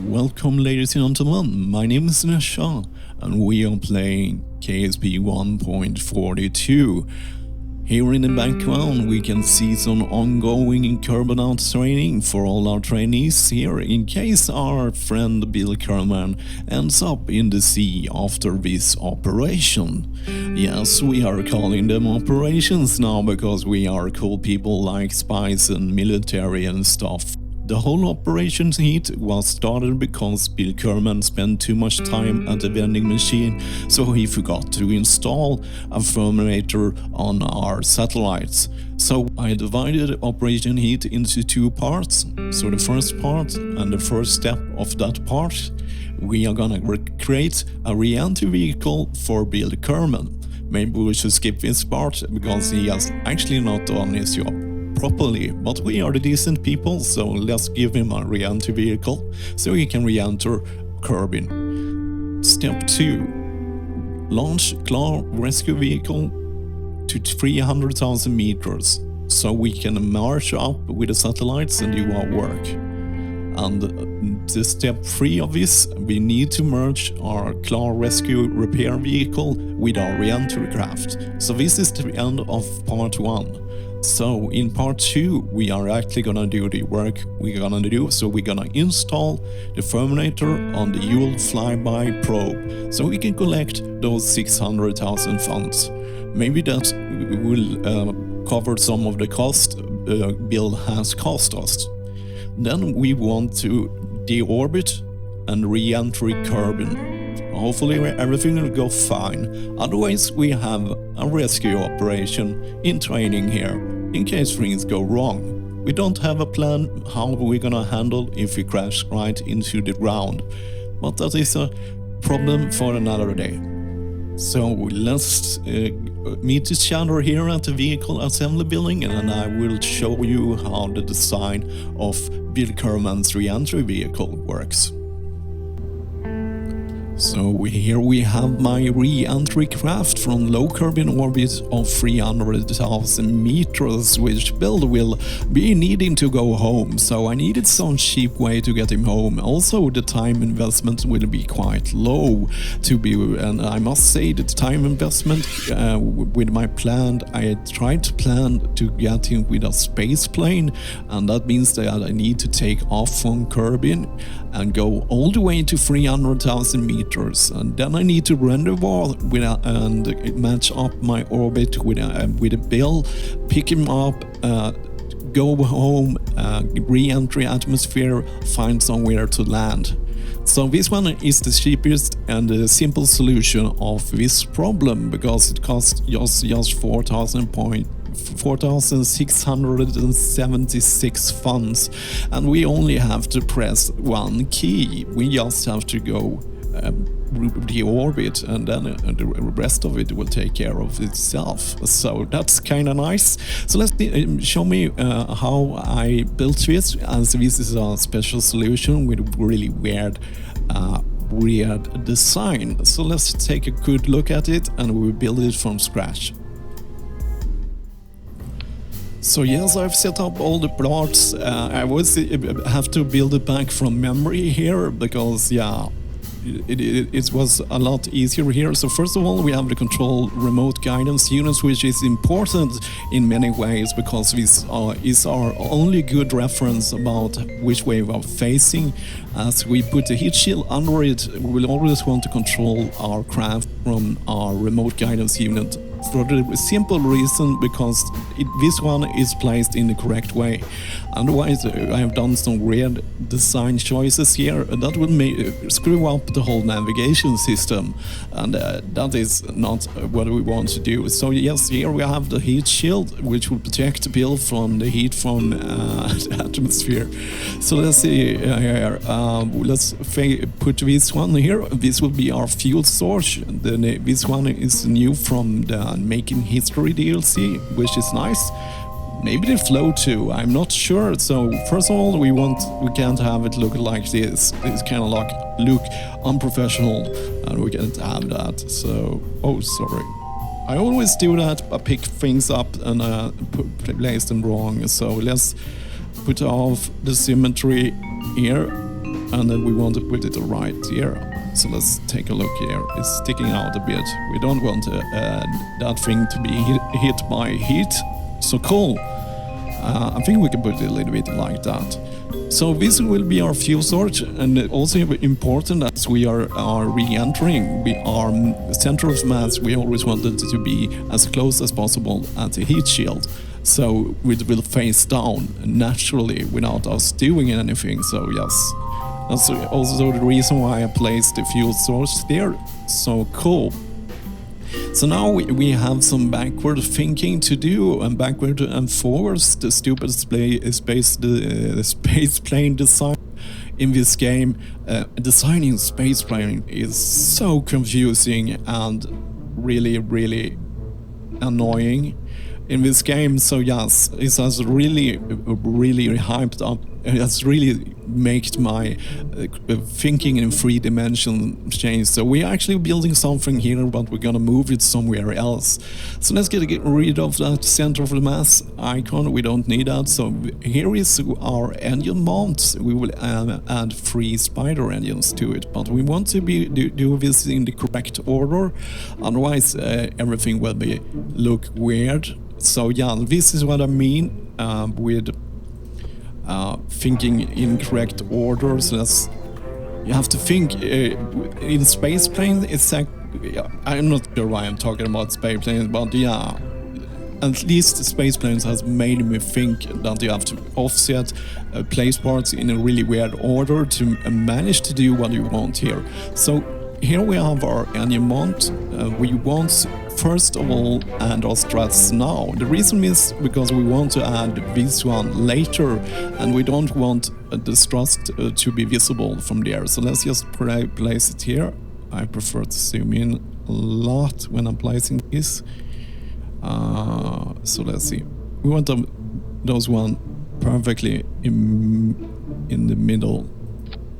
Welcome ladies and gentlemen, my name is Nesha and we are playing KSP 1.42. Here in the background we can see some ongoing Kerbal training for all our trainees here in case our friend Bill Kerman ends up in the sea after this operation. Yes, we are calling them operations now because we are cool people like spies and military and stuff. The whole operation's heat was started because Bill Kerman spent too much time at the vending machine, so he forgot to install a thermometer on our satellites. So I divided Operation Heat into two parts. So the first part and the first step of that part, we are gonna create a re-entry vehicle for Bill Kerman. Maybe we should skip this part because he has actually not done his job properly, but we are the decent people, so let's give him a re-entry vehicle so he can re-enter Kerbal. Step 2. Launch Claw rescue vehicle to 300,000 meters so we can march up with the satellites and do our work. And the step 3 of this, we need to merge our Claw rescue repair vehicle with our re-entry craft. So this is the end of part 1. So in part 2 we are actually gonna do the work we're gonna do. So we're gonna install the thermometer on the Yule flyby probe so we can collect those 600,000 funds. Maybe that will cover some of the cost Bill has cost us. Then we want to deorbit and re-entry Kerbal. Hopefully everything will go fine, otherwise we have a rescue operation in training here, in case things go wrong. We don't have a plan how we're gonna handle if we crash right into the ground, but that is a problem for another day. So let's meet each other here at the vehicle assembly building, and I will show you how the design of Bill Kerman's re-entry vehicle works. So here we have my re-entry craft from low Kerbal orbit of 300,000 meters, which Bill will be needing to go home, so I needed some cheap way to get him home. Also the time investment will be quite low and I must say that time investment with my plan, I tried to plan to get him with a space plane, and that means that I need to take off from Kerbal and go all the way to 300,000 meters, and then I need to rendezvous with and match up my orbit with a Bill, pick him up, go home, re-entry atmosphere, find somewhere to land. So this one is the cheapest and the simple solution of this problem because it costs just 4,676 funds, and we only have to press one key. We just have to go deorbit, and then the rest of it will take care of itself. So that's kind of nice. So let's show me how I built this, as this is a special solution with really weird design. So let's take a good look at it and we will build it from scratch. So yes, I've set up all the parts. I was have to build it back from memory here because yeah, it was a lot easier here. So first of all, we have the control remote guidance units, which is important in many ways because this is our only good reference about which way we are facing. As we put the heat shield under it, we will always want to control our craft from our remote guidance unit, for the simple reason because this one is placed in the correct way. Otherwise, I have done some weird design choices here that would screw up the whole navigation system, and that is not what we want to do. So yes, here we have the heat shield, which will protect Bill from the heat from the atmosphere. So let's see here. Let's put this one here. This will be our fuel source. This one is new from the Making History DLC, which is nice. Maybe the flow too, I'm not sure. So first of all, we can't have it look like this. It's kind of like look unprofessional, and we can't have that. So oh, sorry, I always do that. I pick things up and place them wrong. So let's put off the symmetry here. and then we want to put it right here. So let's take a look here. It's sticking out a bit. We don't want that thing to be hit by heat. So cool. I think we can put it a little bit like that. So this will be our fuel source, and also important as we are re-entering. We are center of mass. We always wanted to be as close as possible at the heat shield, so it will face down naturally without us doing anything. So yes, that's also the reason why I placed the fuel source there. So cool. So now we have some backward thinking to do, and backward and forwards. The stupid space plane design in this game. Designing space plane is so confusing and really annoying in this game. So yes, it has really hyped up. It has really made my thinking in 3 dimensions change. So we're actually building something here, but we're gonna move it somewhere else. So let's get rid of that center of the mass icon. We don't need that. So here is our engine mount. We will add 3 spider engines to it, but we want to do this in the correct order. Otherwise, everything will look weird. So yeah, this is what I mean with thinking in correct order. So you have to think in space plane. I'm not sure why I'm talking about space planes, but yeah, at least space planes has made me think that you have to offset place parts in a really weird order to manage to do what you want here. So here we have our engine mount. We want first of all add our struts now. The reason is because we want to add this one later, and we don't want the struts to be visible from there. So let's just place it here. I prefer to zoom in a lot when I'm placing this. So let's see. We want those one perfectly in the middle.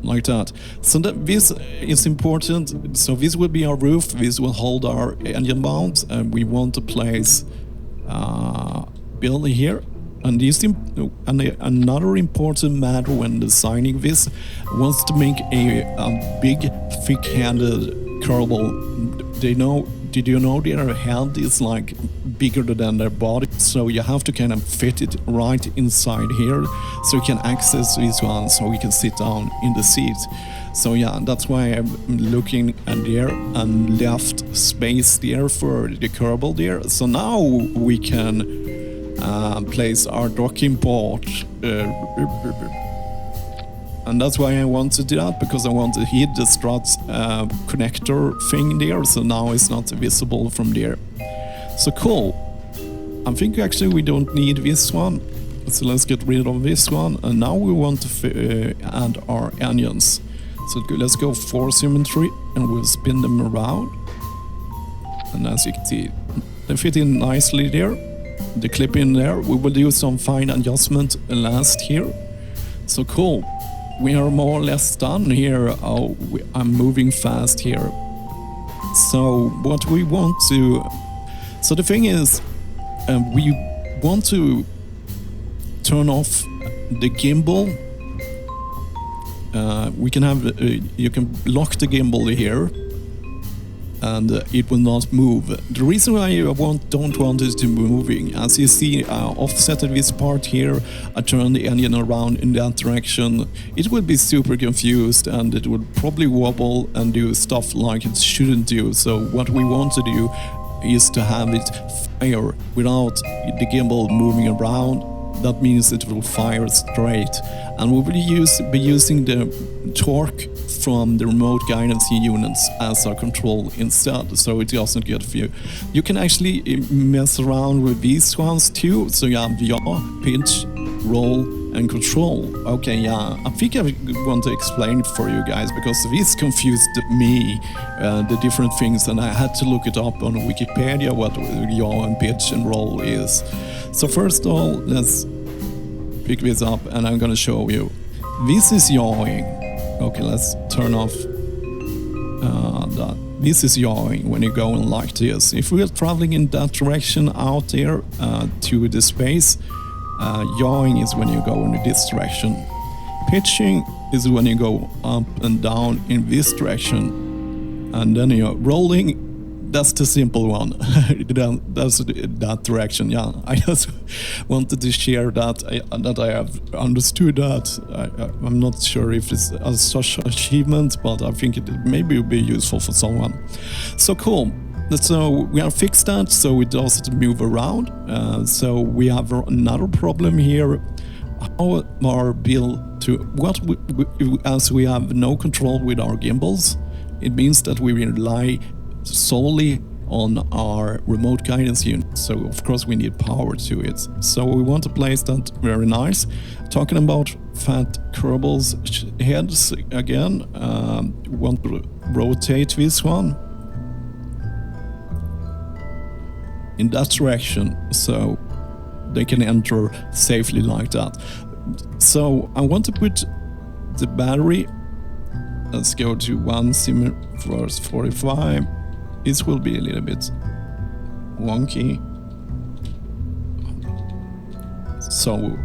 Like that. So this is important. So this will be our roof. This will hold our engine mount, and we want to place build here. And another important matter when designing this was to make a big, thick-handed kerbal. Did you know their head is like bigger than their body? So you have to kind of fit it right inside here, so you can access this one, so we can sit down in the seat. So yeah, that's why I'm looking at there and left space there for the kerbal there. So now we can place our docking port. And that's why I want to do that, because I want to hit the struts connector thing there, so now it's not visible from there. So cool. I think actually we don't need this one, so let's get rid of this one. And now we want to add our engines. So let's go for symmetry, and we'll spin them around. And as you can see, they fit in nicely there. The clip in there. We will do some fine adjustment last here. So cool. We are more or less done here. I'm moving fast here. So what we want to... So the thing is, we want to turn off the gimbal. We can have... you can lock the gimbal here, and it will not move. The reason why I don't want it to be moving, as you see, I offsetted this part here, I turned the engine around in that direction. It would be super confused, and it would probably wobble and do stuff like it shouldn't do. So what we want to do is to have it fire without the gimbal moving around. That means it will fire straight, and we will be using the torque from the remote guidance units as our control instead, so it doesn't get view. You can actually mess around with these ones too, so you have yaw, pitch, roll, and control. Okay, yeah, I think I want to explain it for you guys, because this confused me, the different things, and I had to look it up on Wikipedia what yaw and pitch and roll is. So first of all, let's pick this up, and I'm gonna show you. This is yawing. Okay, let's turn off that. This is yawing when you're going like this. If we are traveling in that direction out there to the space, yawing is when you go in this direction. pitching is when you go up and down in this direction, and then you're rolling. That's the simple one. That's that direction. Yeah, I just wanted to share that I have understood that. I'm not sure if it's a such achievement, but I think it maybe will be useful for someone. So cool. So we have fixed that, so it doesn't move around. So we have another problem here. How our build to what as we have no control with our gimbals, it means that we rely solely on our remote guidance unit. So of course we need power to it. So we want to place that very nice. Talking about fat Kerbals heads again, we want to rotate this one in that direction so they can enter safely like that. So I want to put the battery, let's go to 1 sim verse 45. This will be a little bit wonky. So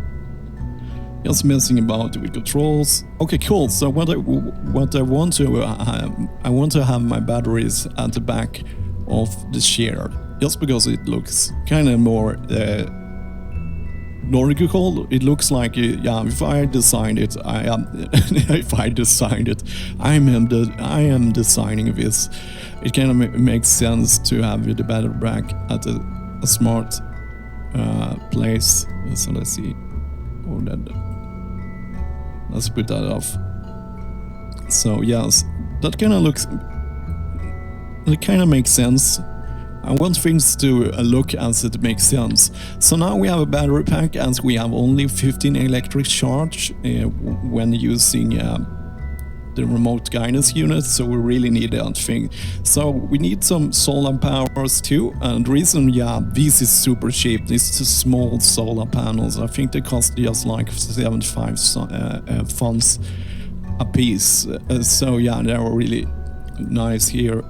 just messing about with controls. Okay, cool. So what I want to have my batteries at the back of the chair, just because it looks kind of more logical. It looks like yeah, if I designed it, I am. If I designed it, I am designing this. It kind of makes sense to have the battery back at a smart place. So let's see. Oh, let's put that off. So yes, that kind of looks. It kind of makes sense. I want things to look as it makes sense. So now we have a battery pack, as we have only 15 electric charge when using the remote guidance unit, so we really need that thing. So we need some solar powers too, and the reason, yeah, this is super cheap. This is small solar panels. I think they cost just like 75 funds a piece. So yeah, they are really nice here.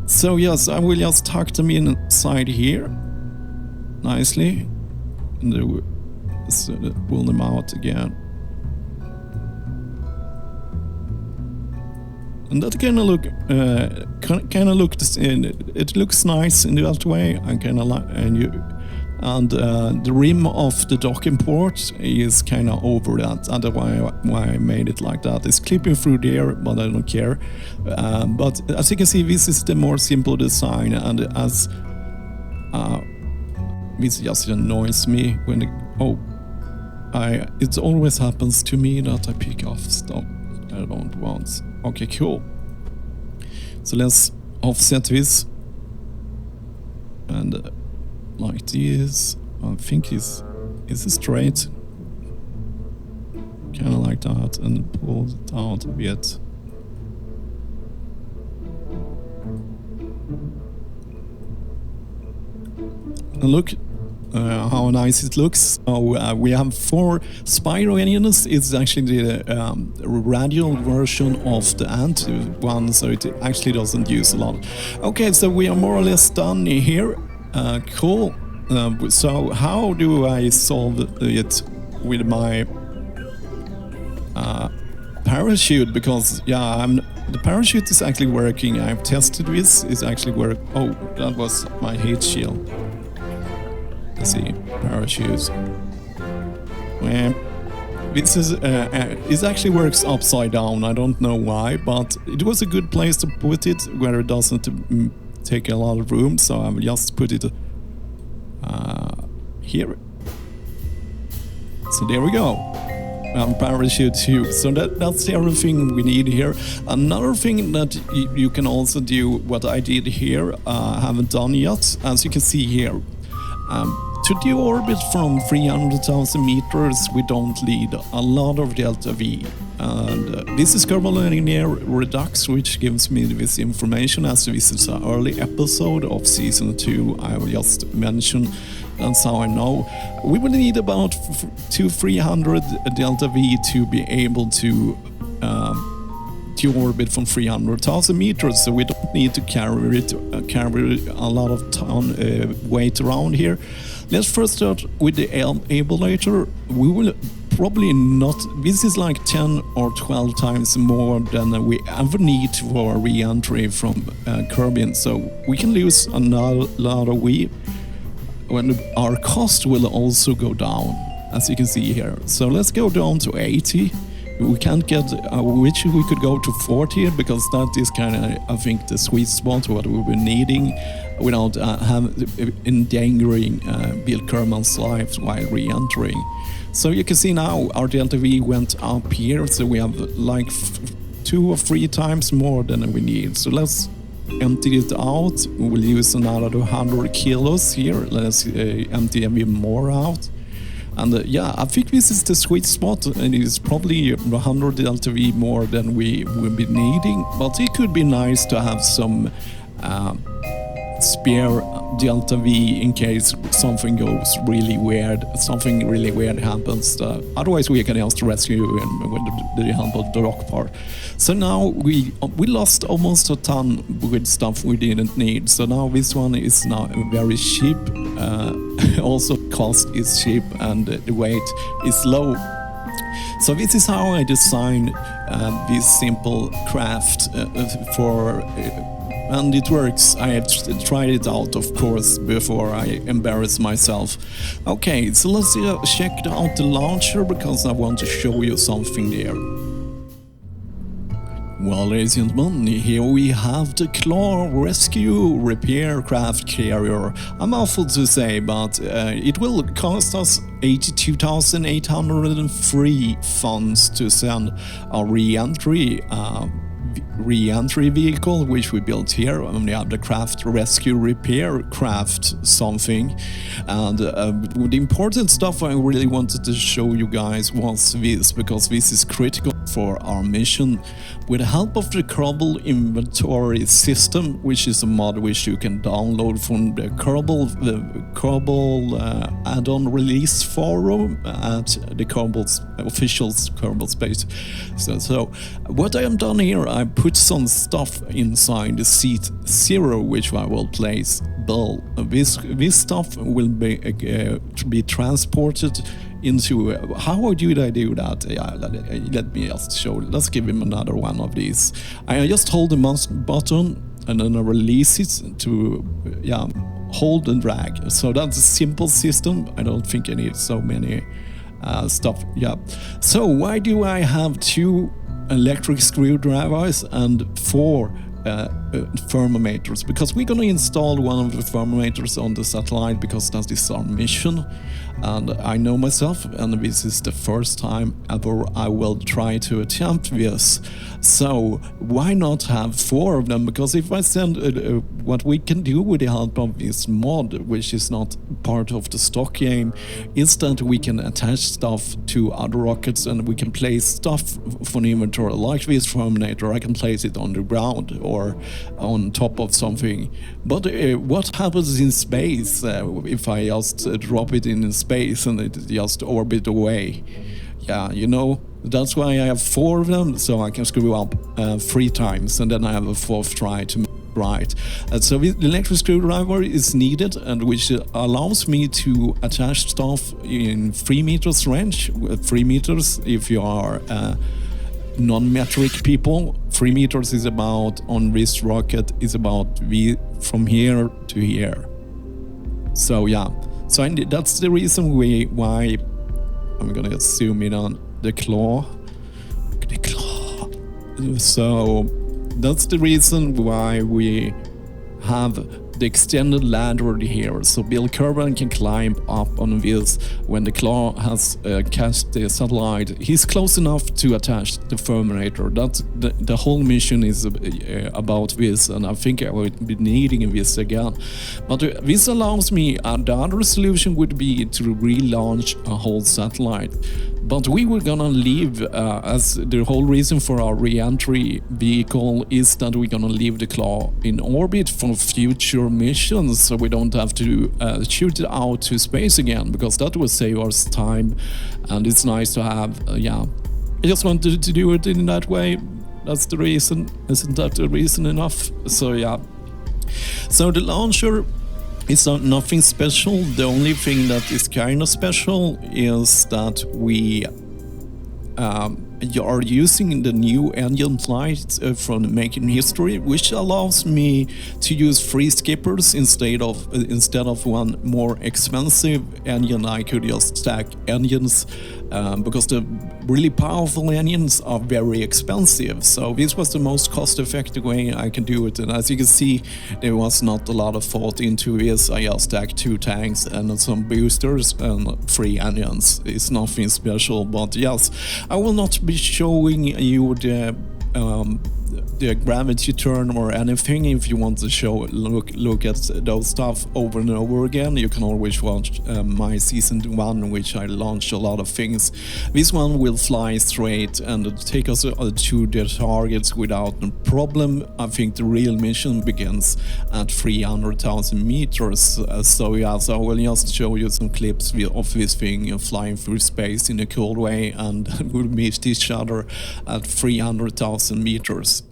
So yes, I will just tuck them inside here nicely and pull them out again. And that kind of look, it looks nice in that way. I kind of like, and the rim of the docking port is kind of over that. That's why I made it like that. It's clipping through there, but I don't care. But as you can see, this is the more simple design, and as this just annoys me when it always happens to me that I pick off stuff I don't want. Okay, cool. So let's offset this and like this. I think is straight, kind of like that, and pull it out a bit. And look how nice it looks. So we have 4 Spyro engines. It's actually the radial version of the Ant one, so it actually doesn't use a lot. Okay, so we are more or less done here. Cool. So how do I solve it with my parachute? Because yeah, the parachute is actually working. I've tested this. It's actually work. Oh, that was my heat shield. Let's see, parachutes. This is it actually works upside down. I don't know why, but it was a good place to put it where it doesn't take a lot of room. So I will just put it here. So there we go. Parachute tube. So that's everything we need here. Another thing that you can also do, what I did here, haven't done yet, as you can see here. To deorbit from 300,000 meters, we don't need a lot of delta V. And this is Kerbal Linear Redux, which gives me this information, as this is an early episode of Season 2. I will just mention, that's how I know. We will need about 200-300 delta V to be able to orbit from 300,000 meters, so we don't need to carry a lot of weight around here. Let's first start with the emulator. We will probably not. This is like 10 or 12 times more than we ever need for re-entry from Kerbal, so we can lose a lot of weave when our cost will also go down, as you can see here. So let's go down to 80. We can't get, which we could go to 40, because that is kind of, I think, the sweet spot what we've been needing without endangering Bill Kerman's life while re-entering. So you can see now our delta V went up here, so we have like 2 or 3 times more than we need. So let's empty it out. We'll use another 100 kilos here. Let's empty even more out. And yeah, I think this is the sweet spot, and it's probably 100 delta V more than we will be needing, but it could be nice to have some spare delta V in case something goes really weird, something really weird happens. Otherwise we can just rescue and with the help of the rock part. So now we lost almost a ton with stuff we didn't need. So now this one is now very cheap. Also cost is cheap and the weight is low. So this is how I designed this simple craft for and it works. I have tried it out, of course, before I embarrass myself. Okay, so let's check out the launcher, because I want to show you something there. Well, ladies and gentlemen, here we have the Claw Rescue Repair Craft Carrier. I'm awful to say, but it will cost us 82,803 funds to send our re-entry vehicle, which we built here. And we have the craft rescue repair craft something, and the important stuff I really wanted to show you guys was this, because this is critical for our mission. With the help of the Kerbal inventory system, which is a mod which you can download from the Kerbal add-on release forum at the Kerbal's official Kerbal space. So what I have done here, I put some stuff inside the seat 0, which I will place below. This stuff will be transported into. How did I do that? Yeah, let me just show. Let's give him another one of these. I just hold the mouse button and then I release it to hold and drag. So that's a simple system. I don't think I need so many stuff. Yeah. So why do I have 2 electric screwdrivers and 4 thermometers? Because we're gonna install one of the thermometers on the satellite, because that is our mission. And I know myself, and this is the first time ever I will try to attempt this. So why not have 4 of them? Because if I send what we can do with the help of this mod, which is not part of the stock game, is that we can attach stuff to other rockets, and we can place stuff for the inventory, like this Terminator. I can place it on the ground or on top of something. But what happens in space if I just drop it in space and it just orbit away? Yeah, you know, that's why I have 4 of them, so I can screw up 3 times, and then I have a 4th try to make it right. So the electric screwdriver is needed, and which allows me to attach stuff in 3 meters range. 3 meters if you are non-metric people. 3 meters is about, on this rocket, is about from here to here. So yeah, so that's the reason why I'm gonna zoom in on the claw. The claw. So that's the reason why we have the extended ladder here, so Bill Kerbal can climb up on this when the claw has cast the satellite. He's close enough to attach the thermometer. That's the whole mission is about this, and I think I will be needing this again. But this allows me, the other solution would be to relaunch a whole satellite. But we were gonna leave, as the whole reason for our re-entry vehicle is that we're gonna leave the claw in orbit for future missions, so we don't have to shoot it out to space again, because that will save us time, and it's nice to have, I just wanted to do it in that way. That's the reason. Isn't that the reason enough? So yeah. So the launcher is nothing special. The only thing that is kind of special is that we you are using the new engine flight from Making History, which allows me to use free skippers instead of one more expensive engine. I could just stack engines because the really powerful engines are very expensive. So this was the most cost-effective way I can do it. And as you can see, there was not a lot of thought into this. I just stacked 2 tanks and some boosters and 3 engines. It's nothing special, but yes, I will not be showing you the gravity turn or anything. If you want to look at those stuff over and over again, you can always watch my season 1, which I launched a lot of things. This one will fly straight and take us to the targets without a problem. I think the real mission begins at 300,000 meters. So yes, I will just show you some clips of this thing flying through space in a cool way, and we'll meet each other at 300,000 meters.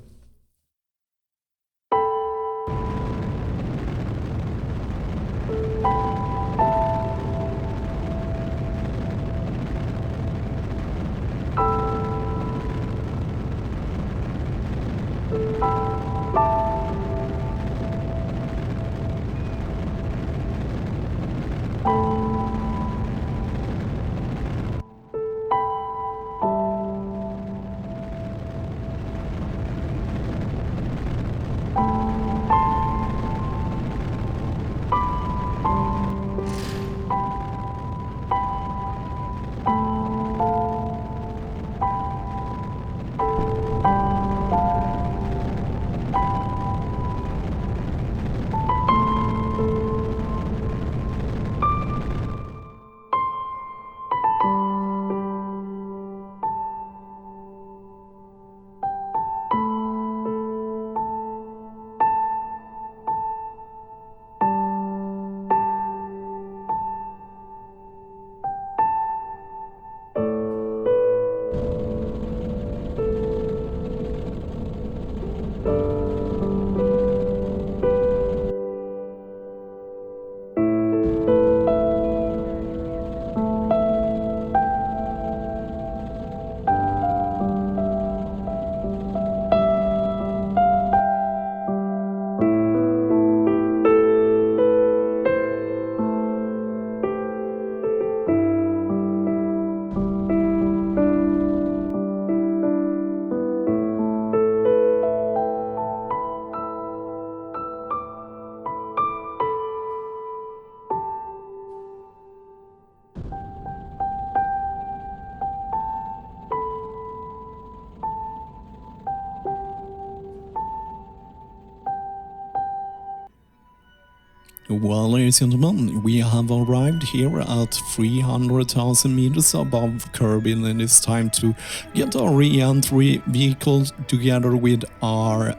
Well, ladies and gentlemen, we have arrived here at 300,000 meters above Kerbal, and it's time to get our re-entry vehicle together with our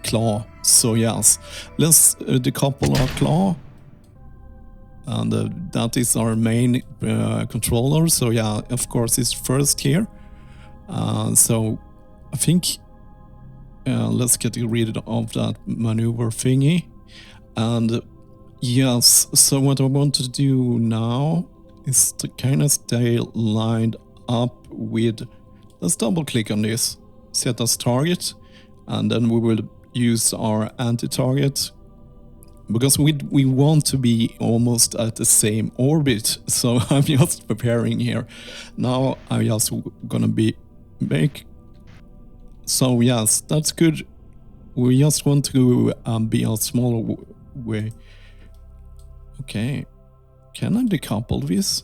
claw. So yes, let's decouple our claw, and that is our main controller. So yeah, of course it's first here. So I think let's get rid of that maneuver thingy. And yes, so what I want to do now is to kind of stay lined up with, let's double click on this, set as target, and then we will use our anti-target, because we want to be almost at the same orbit. So I'm just preparing here. Now I'm just gonna make, so yes, that's good. We just want to be a smaller way. Okay, can I decouple this?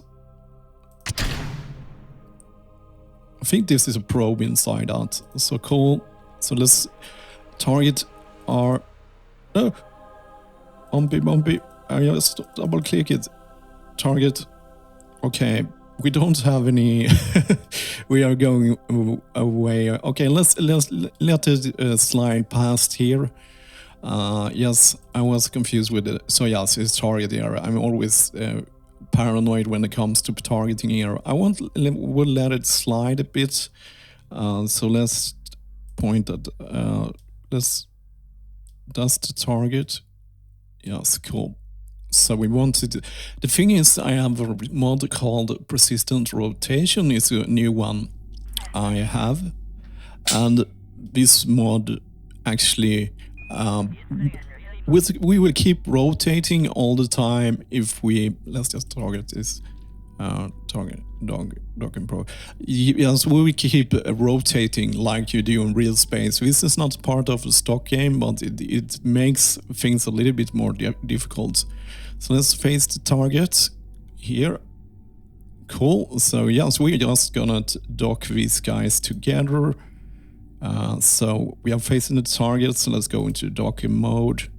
I think this is a probe inside out. So cool. So let's target our, no, bumpy. I just double click it. Target. Okay, we don't have any. We are going away. Okay, let's let it slide past here. Yes, I was confused with it. So yes, it's target here. I'm always paranoid when it comes to targeting here. I will let it slide a bit. So let's point at, that's the target. Yes, cool. So we wanted, the thing is, I have a mod called persistent rotation, is a new one I have, and this mod actually we will keep rotating all the time if we, let's just target this target docking pro. Yes, we will keep rotating like you do in real space. This is not part of the stock game, but it makes things a little bit more difficult. So let's face the target here. Cool. So yes, we're just gonna dock these guys together. So we are facing the target, so let's go into docking mode.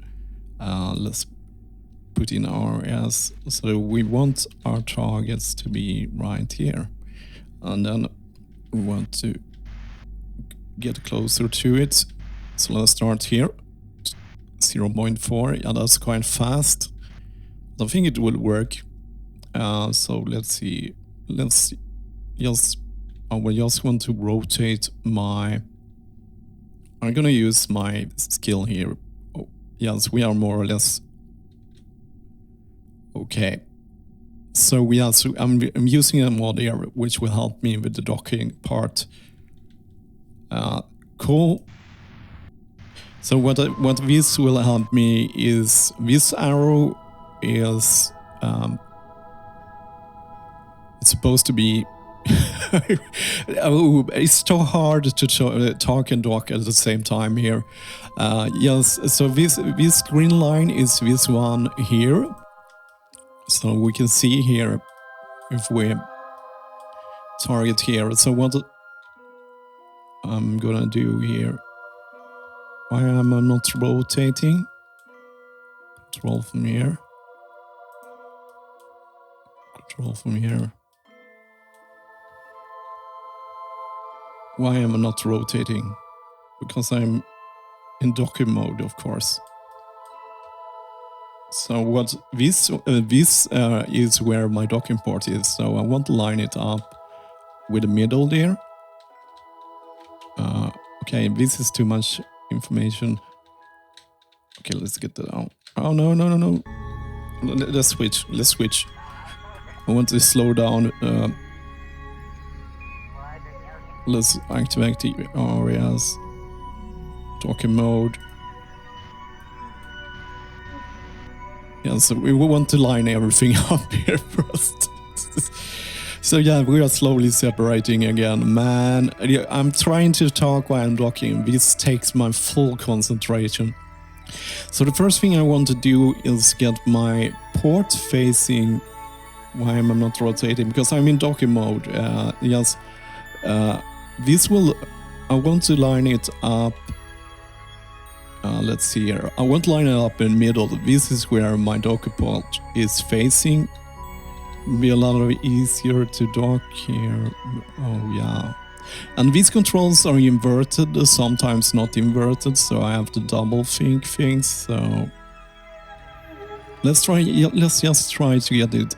Let's put in our S. So we want our targets to be right here. And then we want to get closer to it. So let's start here. 0.4. Yeah, that's quite fast. I think it will work. So let's see. Let's just, I will just want to rotate my, I'm gonna use my skill here. Oh, yes, we are more or less okay. So yeah, so I'm using a mod here which will help me with the docking part. Cool. So what this will help me is this arrow is it's supposed to be oh, it's so hard to talk and dock at the same time here. Yes, so this green line is this one here. So we can see here if we target here. So what I'm gonna do here, why am I not rotating? Control from here. Control from here. Why am I not rotating? Because I'm in docking mode, of course. So what this is where my docking port is. So I want to line it up with the middle there. Okay, this is too much information. Okay, let's get that out. Oh no. Let's switch. I want to slow down. Let's activate the areas. Docking mode. Yeah, so we want to line everything up here first. So yeah, we are slowly separating again. Man, I'm trying to talk while I'm docking. This takes my full concentration. So the first thing I want to do is get my port facing. Why am I not rotating? Because I'm in docking mode. Yes, this will. I want to line it up. Let's see here. I want to line it up in the middle. This is where my docking port is facing. It'll be a lot easier to dock here. Oh yeah. And these controls are inverted, sometimes not inverted, so I have to double think things. So let's just try to get it,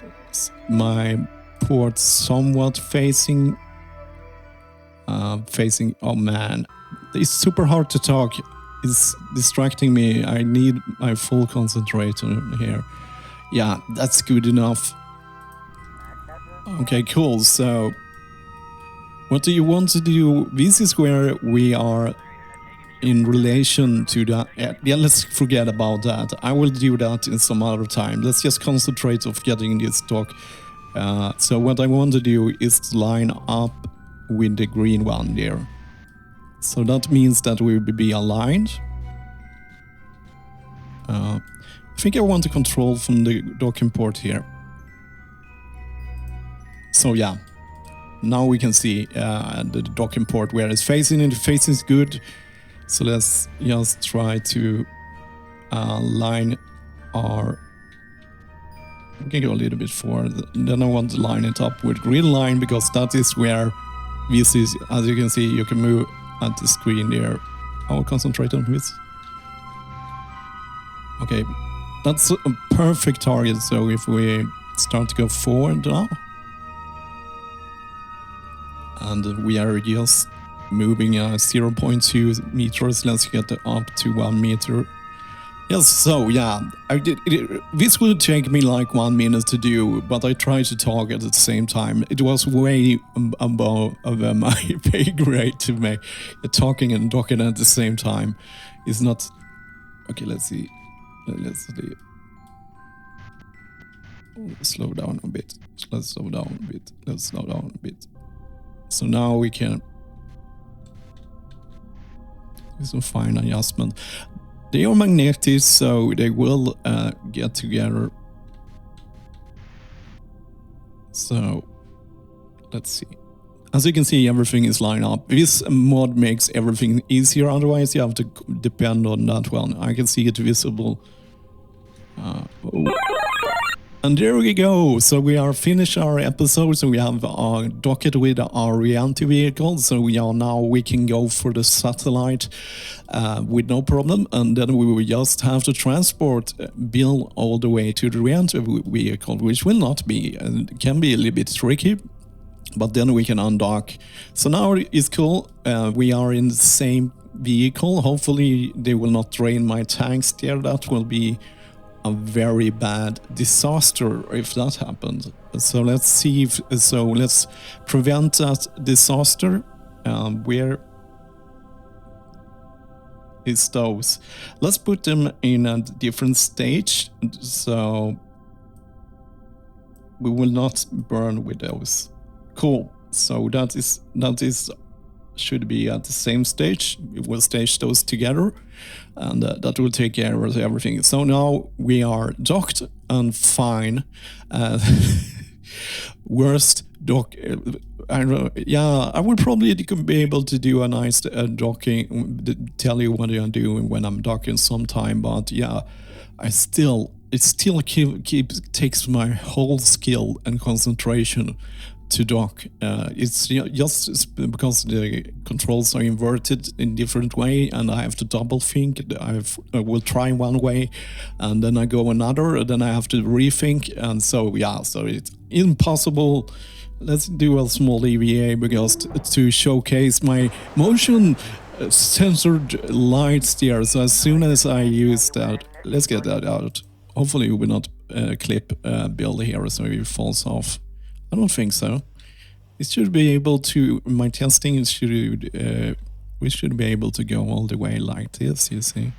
my port somewhat facing. Oh man, it's super hard to talk. It's distracting me. I need my full concentration here. Yeah, that's good enough. Okay, cool. So what do you want to do? This is where we are in relation to that. Yeah, let's forget about that. I will do that in some other time. Let's just concentrate of getting this dock. So what I want to do is to line up with the green one there. So that means that we will be aligned. I think I want to control from the docking port here. So yeah, now we can see the docking port where it's facing, and the facing is good. So let's just try to line our. We can go a little bit forward. Then I want to line it up with green line, because that is where this is. As you can see, you can move at the screen there. I'll concentrate on this. Okay, that's a perfect target. So if we start to go forward now. And we are just moving 0.2 meters. Let's get up to 1 meter. Yes, so yeah, this would take me like 1 minute to do, but I tried to talk at the same time. It was way above my pay grade to make talking and docking at the same time. It's not... Okay, let's see. Let's see. Slow down a bit. Let's slow down a bit. Let's slow down a bit. So now we can do some fine adjustment. They are magnetic, so they will get together. So let's see. As you can see, everything is lined up. This mod makes everything easier, otherwise you have to depend on that one. I can see it visible. And there we go. So we are finished our episode. So we have docked with our re-entry vehicle. So we can go for the satellite with no problem. And then we will just have to transport Bill all the way to the re-entry vehicle, which will not be, can be a little bit tricky. But then we can undock. So now it's cool. We are in the same vehicle. Hopefully they will not drain my tanks there. That will be a very bad disaster if that happened. So let's see if, so let's prevent that disaster. Where is those? Let's put them in a different stage, so we will not burn with those. Cool. So that is should be at the same stage. We will stage those together, and that will take care of everything. So now we are docked and fine. Worst dock. I don't know. Yeah, I would probably be able to do a nice docking, tell you what I'm doing when I'm docking sometime. But yeah, it still takes my whole skill and concentration to dock. It's just because the controls are inverted in different way, and I have to double think. I will try one way, and then I go another, and then I have to rethink, and so yeah, so it's impossible. Let's do a small EVA because to showcase my motion censored lights there. So as soon as I use that, let's get that out. Hopefully we will not clip build here so it falls off. I don't think so. It should be able to, my testing should, we should be able to go all the way like this, you see.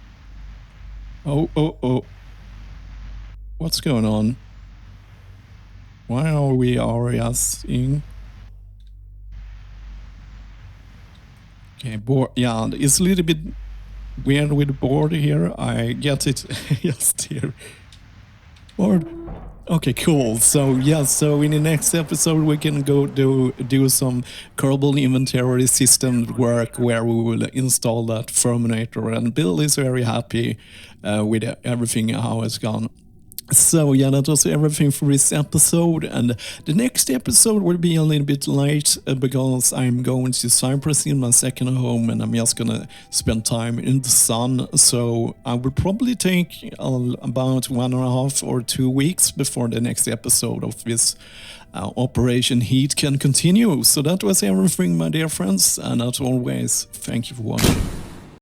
Oh. What's going on? Why are we RSing? Okay, board, yeah, it's a little bit weird with the board here. I get it just here. Board. Okay, cool. So yeah, so in the next episode we can go do some Kerbal inventory system work where we will install that Terminator, and Bill is very happy with everything how it's gone. So yeah, that was everything for this episode, and the next episode will be a little bit late because I'm going to Cyprus in my second home, and I'm just gonna spend time in the sun. So I will probably take about 1.5 or 2 weeks before the next episode of this Operation Heat can continue. So that was everything, my dear friends, and as always, thank you for watching.